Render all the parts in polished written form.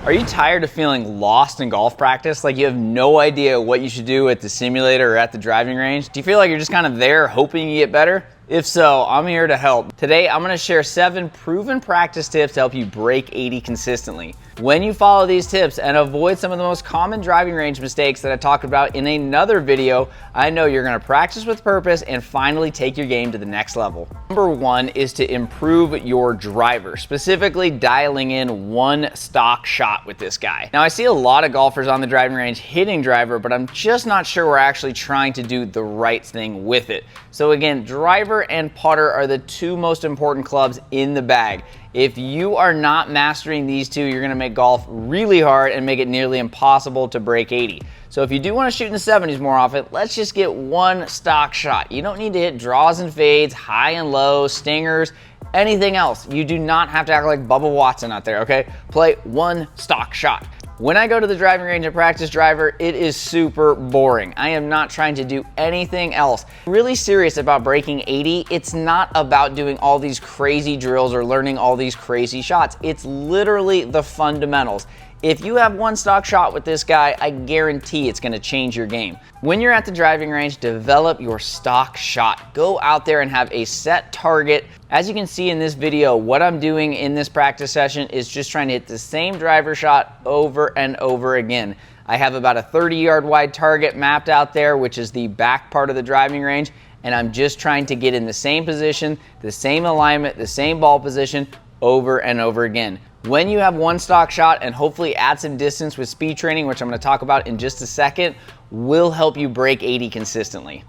Are you tired of feeling lost in golf practice? Like you have no idea what you should do at the simulator or at the driving range? Do you feel like you're just kind of there hoping you get better? If so, I'm here to help. Today, I'm gonna share 7 proven practice tips to help you break 80 consistently. When you follow these tips and avoid some of the most common driving range mistakes that I talked about in another video, I know you're gonna practice with purpose and finally take your game to the next level. Number 1 is to improve your driver, specifically dialing in one stock shot with this guy. Now, I see a lot of golfers on the driving range hitting driver, but I'm just not sure we're actually trying to do the right thing with it. So again, driver and putter are the 2 most important clubs in the bag. If you are not mastering these 2, you're gonna make golf really hard and make it nearly impossible to break 80. So if you do wanna shoot in the 70s more often, let's just get one stock shot. You don't need to hit draws and fades, high and low, stingers, anything else. You do not have to act like Bubba Watson out there, okay? Play one stock shot. When I go to the driving range and practice driver, it is super boring. I am not trying to do anything else. Really serious about breaking 80, it's not about doing all these crazy drills or learning all these crazy shots. It's literally the fundamentals. If you have one stock shot with this guy, I guarantee it's gonna change your game. When you're at the driving range, develop your stock shot. Go out there and have a set target. As you can see in this video, what I'm doing in this practice session is just trying to hit the same driver shot over and over again. I have about a 30-yard wide target mapped out there, which is the back part of the driving range, and I'm just trying to get in the same position, the same alignment, the same ball position over and over again. When you have one stock shot and hopefully add some distance with speed training, which I'm going to talk about in just a second, will help you break 80 consistently.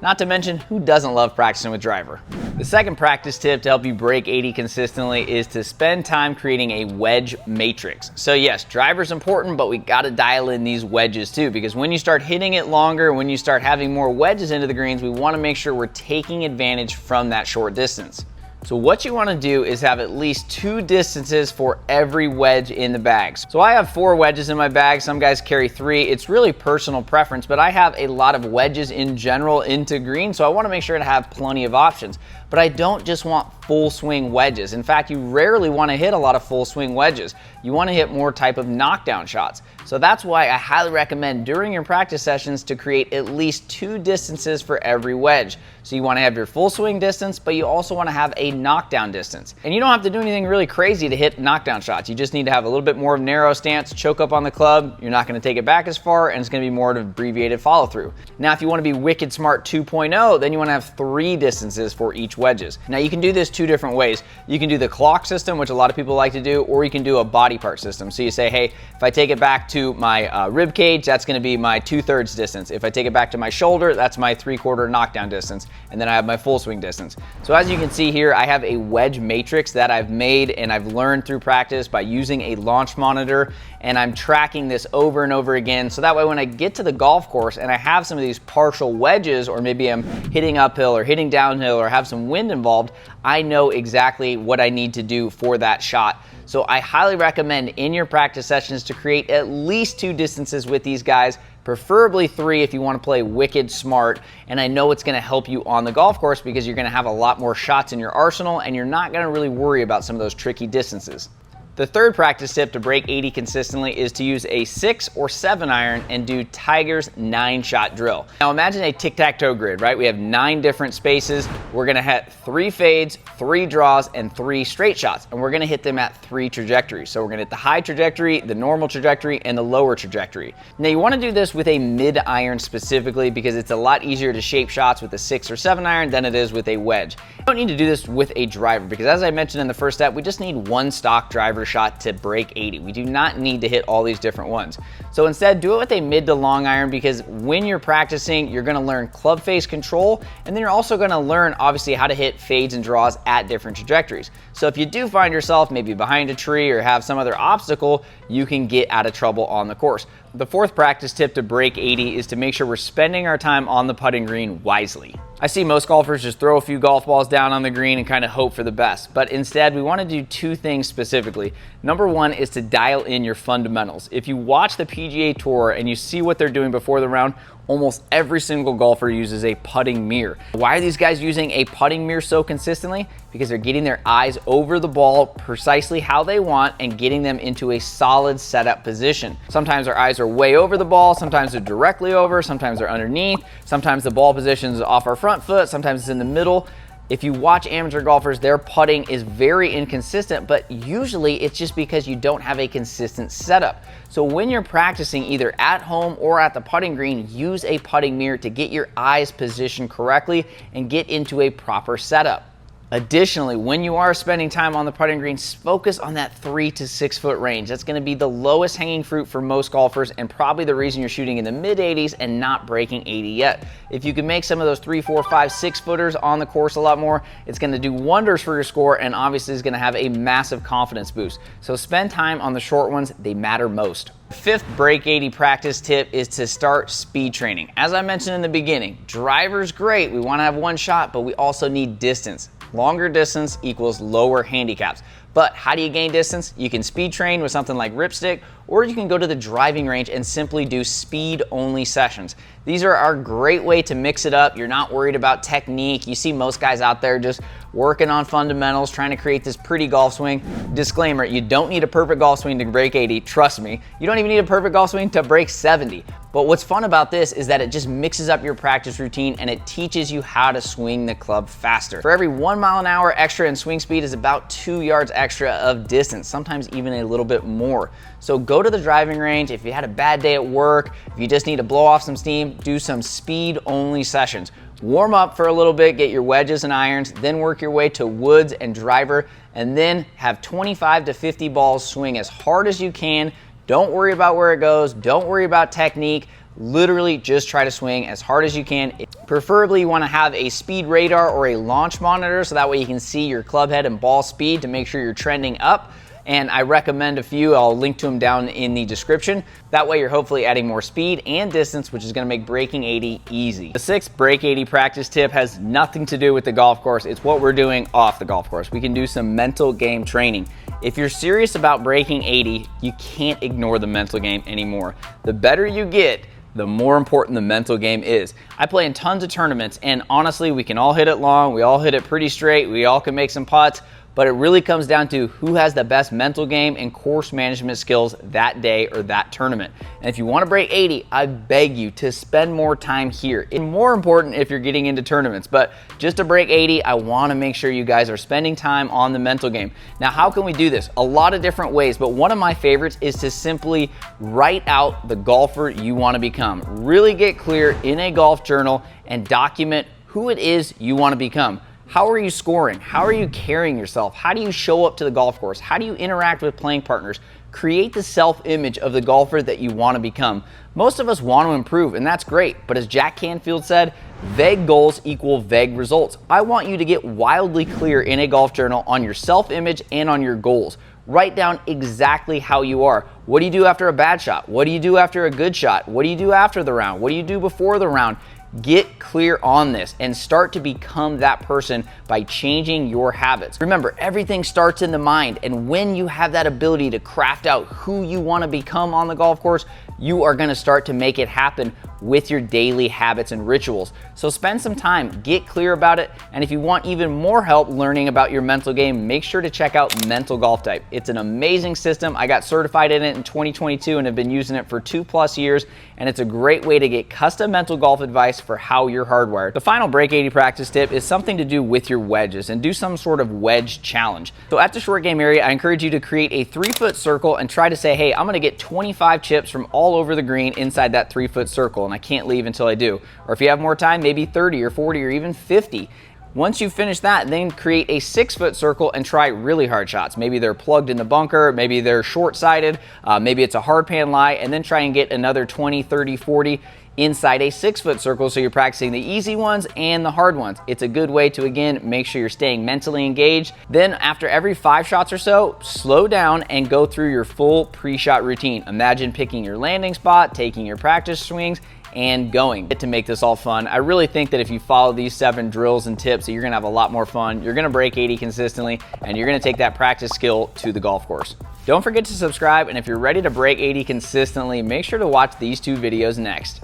Not to mention, who doesn't love practicing with driver? The second practice tip to help you break 80 consistently is to spend time creating a wedge matrix. So yes, driver's important, but we got to dial in these wedges too, because when you start hitting it longer, when you start having more wedges into the greens, we want to make sure we're taking advantage from that short distance. So what you want to do is have at least 2 distances for every wedge in the bags. So I have 4 wedges in my bag. Some guys carry 3. It's really personal preference, but I have a lot of wedges in general into green, so I want to make sure to have plenty of options. But I don't just want full swing wedges. In fact, you rarely want to hit a lot of full swing wedges. You want to hit more type of knockdown shots. So that's why I highly recommend during your practice sessions to create at least 2 distances for every wedge. So you want to have your full swing distance, but you also want to have a knockdown distance. And you don't have to do anything really crazy to hit knockdown shots. You just need to have a little bit more of narrow stance, choke up on the club. You're not going to take it back as far, and it's going to be more of an abbreviated follow through. Now, if you want to be wicked smart 2.0, then you want to have 3 distances for each wedges. Now you can do this 2 different ways. You can do the clock system, which a lot of people like to do, or you can do a body part system. So you say, hey, if I take it back to my rib cage, that's going to be my 2/3 distance. If I take it back to my shoulder, that's my 3/4 knockdown distance. And then I have my full swing distance. So as you can see here, I have a wedge matrix that I've made and I've learned through practice by using a launch monitor, and I'm tracking this over and over again. So that way when I get to the golf course and I have some of these partial wedges, or maybe I'm hitting uphill or hitting downhill or have some wind involved, I know exactly what I need to do for that shot. So I highly recommend in your practice sessions to create at least 2 distances with these guys, preferably 3 if you want to play wicked smart. And I know it's going to help you on the golf course because you're going to have a lot more shots in your arsenal and you're not going to really worry about some of those tricky distances. The third practice tip to break 80 consistently is to use a 6 or 7 iron and do Tiger's 9-shot drill. Now imagine a tic-tac-toe grid, right? We have 9 different spaces. We're gonna hit 3 fades, 3 draws, and 3 straight shots. And we're gonna hit them at 3 trajectories. So we're gonna hit the high trajectory, the normal trajectory, and the lower trajectory. Now you wanna do this with a mid iron specifically because it's a lot easier to shape shots with a 6 or 7 iron than it is with a wedge. You don't need to do this with a driver because as I mentioned in the first step, we just need one stock driver shot to break 80. We do not need to hit all these different ones. So instead, do it with a mid to long iron because when you're practicing, you're gonna learn club face control, and then you're also gonna learn obviously how to hit fades and draws at different trajectories. So if you do find yourself maybe behind a tree or have some other obstacle, you can get out of trouble on the course. The fourth practice tip to break 80 is to make sure we're spending our time on the putting green wisely. I see most golfers just throw a few golf balls down on the green and kind of hope for the best, but instead we want to do 2 things specifically. Number 1 is to dial in your fundamentals. If you watch the PGA Tour and you see what they're doing before the round, almost every single golfer uses a putting mirror. Why are these guys using a putting mirror so consistently? Because they're getting their eyes over the ball precisely how they want and getting them into a solid setup position. Sometimes our eyes are way over the ball, sometimes they're directly over, sometimes they're underneath, sometimes the ball position is off our front foot, sometimes it's in the middle. If you watch amateur golfers, their putting is very inconsistent, but usually it's just because you don't have a consistent setup. So when you're practicing either at home or at the putting green, use a putting mirror to get your eyes positioned correctly and get into a proper setup. Additionally, when you are spending time on the putting greens, focus on that 3 to 6 foot range. That's going to be the lowest hanging fruit for most golfers and probably the reason you're shooting in the mid 80s and not breaking 80 yet. If you can make some of those 3, 4, 5, 6 footers on the course a lot more, it's going to do wonders for your score and obviously is going to have a massive confidence boost. So spend time on the short ones, they matter most. Fifth break 80 practice tip is to start speed training. As I mentioned in the beginning, driver's great. We want to have one shot, but we also need distance. Longer distance equals lower handicaps. But how do you gain distance? You can speed train with something like ripstick, or you can go to the driving range and simply do speed only sessions. These are a great way to mix it up. You're not worried about technique. You see most guys out there just working on fundamentals, trying to create this pretty golf swing. Disclaimer, you don't need a perfect golf swing to break 80, trust me. You don't even need a perfect golf swing to break 70. But what's fun about this is that it just mixes up your practice routine and it teaches you how to swing the club faster. For every 1 mile an hour extra in swing speed is about 2 yards extra of distance, sometimes even a little bit more. So go to the driving range. If you had a bad day at work, if you just need to blow off some steam, do some speed only sessions. Warm up for a little bit, get your wedges and irons, then work your way to woods and driver, and then have 25 to 50 balls swing as hard as you can. Don't worry about where it goes. Don't worry about technique. Literally just try to swing as hard as you can. Preferably you want to have a speed radar or a launch monitor so that way you can see your club head and ball speed to make sure you're trending up. And I recommend a few. I'll link to them down in the description. That way you're hopefully adding more speed and distance, which is going to make breaking 80 easy. The sixth break 80 practice tip has nothing to do with the golf course. It's what we're doing off the golf course. We can do some mental game training. If you're serious about breaking 80, you can't ignore the mental game anymore. The better you get, the more important the mental game is. I play in tons of tournaments, and honestly, we can all hit it long, we all hit it pretty straight, we all can make some putts, but it really comes down to who has the best mental game and course management skills that day or that tournament. And if you want to break 80, I beg you to spend more time here. It's more important if you're getting into tournaments, but just to break 80, I want to make sure you guys are spending time on the mental game. Now, how can we do this? A lot of different ways, but one of my favorites is to simply write out the golfer you want to become. Really get clear in a golf journal and document who it is you want to become. How are you scoring? How are you carrying yourself? How do you show up to the golf course? How do you interact with playing partners? Create the self-image of the golfer that you want to become. Most of us want to improve, and that's great, but as Jack Canfield said, vague goals equal vague results. I want you to get wildly clear in a golf journal on your self-image and on your goals. Write down exactly how you are. What do you do after a bad shot? What do you do after a good shot? What do you do after the round? What do you do before the round? Get clear on this and start to become that person by changing your habits. Remember, everything starts in the mind, and when you have that ability to craft out who you want to become on the golf course, you are going to start to make it happen with your daily habits and rituals. So spend some time, get clear about it, and if you want even more help learning about your mental game, make sure to check out Mental Golf Type. It's an amazing system. I got certified in it in 2022 and have been using it for 2+ years, and it's a great way to get custom mental golf advice for how you're hardwired. The final break 80 practice tip is something to do with your wedges and do some sort of wedge challenge. So at the short game area, I encourage you to create a 3-foot circle and try to say, hey, I'm gonna get 25 chips from all over the green inside that 3-foot circle, and I can't leave until I do. Or if you have more time, maybe 30 or 40 or even 50. Once you finish that, then create a 6-foot circle and try really hard shots. Maybe they're plugged in the bunker, maybe they're short-sided, maybe it's a hard pan lie, and then try and get another 20, 30, 40 inside a 6-foot circle, so you're practicing the easy ones and the hard ones. It's a good way to, again, make sure you're staying mentally engaged. Then after every 5 shots or so, slow down and go through your full pre-shot routine. Imagine picking your landing spot, taking your practice swings, and going to make this all fun. I really think that if you follow these 7 drills and tips, you're gonna have a lot more fun. You're gonna break 80 consistently, and you're gonna take that practice skill to the golf course. Don't forget to subscribe, and if you're ready to break 80 consistently, make sure to watch these 2 videos next.